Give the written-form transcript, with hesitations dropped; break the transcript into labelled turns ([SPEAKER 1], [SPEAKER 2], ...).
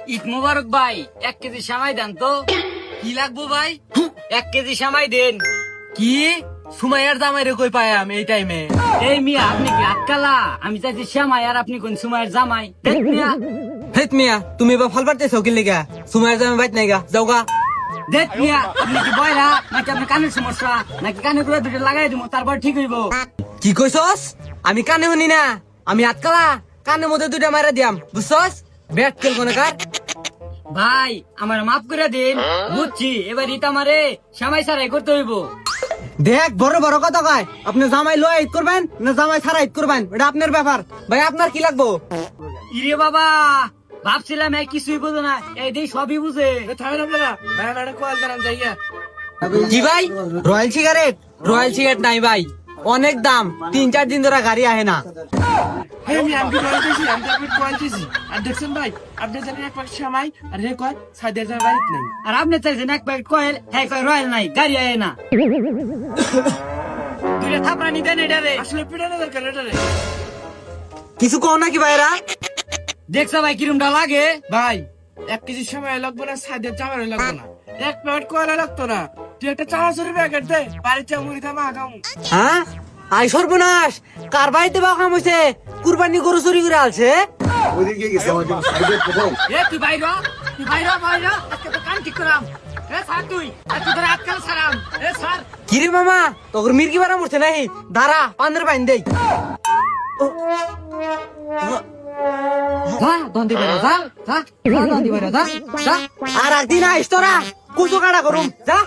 [SPEAKER 1] ঈদ মোবারক ভাই, 1 কেজি সামাই দেন তো।
[SPEAKER 2] কি লাগবো ভাই?
[SPEAKER 1] 1 কেজি সামাই দেন।
[SPEAKER 2] কি সুমাইয়ার জামাইরে কই পায়াম এই টাইমে?
[SPEAKER 1] এই মিয়া, আপনি কি আটকালা? আমি চাইছি শ্যামাই, আর আপনি কোন সুমাইয়ের জামাই? দেখ মিয়া,
[SPEAKER 2] হেত মিয়া, তুমি এবার ফল পারতেছো কি লেগা? সুমাইয়ার জামাই বাইত নাই গা, যাও গা।
[SPEAKER 1] দেখ মিয়া, আপনি কি বয়রা নাকি আপনার কানের সমস্যা, নাকি কানে করে দুটো লাগাই দিব তারপর ঠিক হইব?
[SPEAKER 2] কি কইছস? আমি কানে শুনি না, আমি আটকালা, কানের মধ্যে দুইটা মারা দিয়াম, বুঝছস? ব্যাট খেল কোনকার।
[SPEAKER 1] ভাই আমার মাফ করে দিন, বুঝছি। এবার ঈদ আমারে শ্যামাই ছাড়াই করতে হইব।
[SPEAKER 2] দেখ বড় বড় কথা কয়, আপনি জামাই লয়ে ঈদ করবেন না জামাই ছাড়া ঈদ করবেন, এটা আপনার ব্যাপার। ভাই আপনার কি লাগবো?
[SPEAKER 1] ইরে বাবা, ভাবছিলাম এই কিছুই বুঝো না, এই দিয়ে সবই বুঝে।
[SPEAKER 2] কি ভাই, রয়্যাল সিগারেট? রয়্যাল সিগারেট নাই ভাই, অনেক দাম, 3-4 দিন ধরে গাড়ি আহে না।
[SPEAKER 1] আর আপনি চাইছেন 1 প্যাকেট কয়েল, হ্যাঁ কয় রয়্যাল নাই, গাড়ি আয় না। দুইটা থাপড়ানি দেন এটারে।
[SPEAKER 2] কিছু কও নাকি ভাইরা?
[SPEAKER 1] দেখছো ভাই কিরমটা লাগে?
[SPEAKER 3] ভাই 1 কেজি সময় লাগবো না, সাদের চামার লাগবো না, 1 প্যাকেট কয়লা লাগতো না, তুই একটা চানাচুরের প্যাকেট দে, বাড়িতে মুড়ি থামা খাম।
[SPEAKER 2] হ্যাঁ, আই সর্বনাশ, কার বাড়িতে বা কাম হইছে? কুরবানি গরু চুরি করে আলছে।
[SPEAKER 1] এ তুই বাইর হ, তুই বাইর হ, বাইর হ, আজকে তো কান ঠিক করাম। এ স্যার তুই, আজকে তোর আজকাল ছাড়াম। এ স্যার,
[SPEAKER 2] কিরে মামা, তোর মির্কি বাড়া মরছে নাহি? দাঁড়া, পান্দের বাইন দেই।
[SPEAKER 1] যা দন্দি বাইর হ, যা, যা, যা দন্দি বাইর হ, যা, যা।
[SPEAKER 2] আর একদিন আইস তোরা, কুচো কাটা করুম, যা।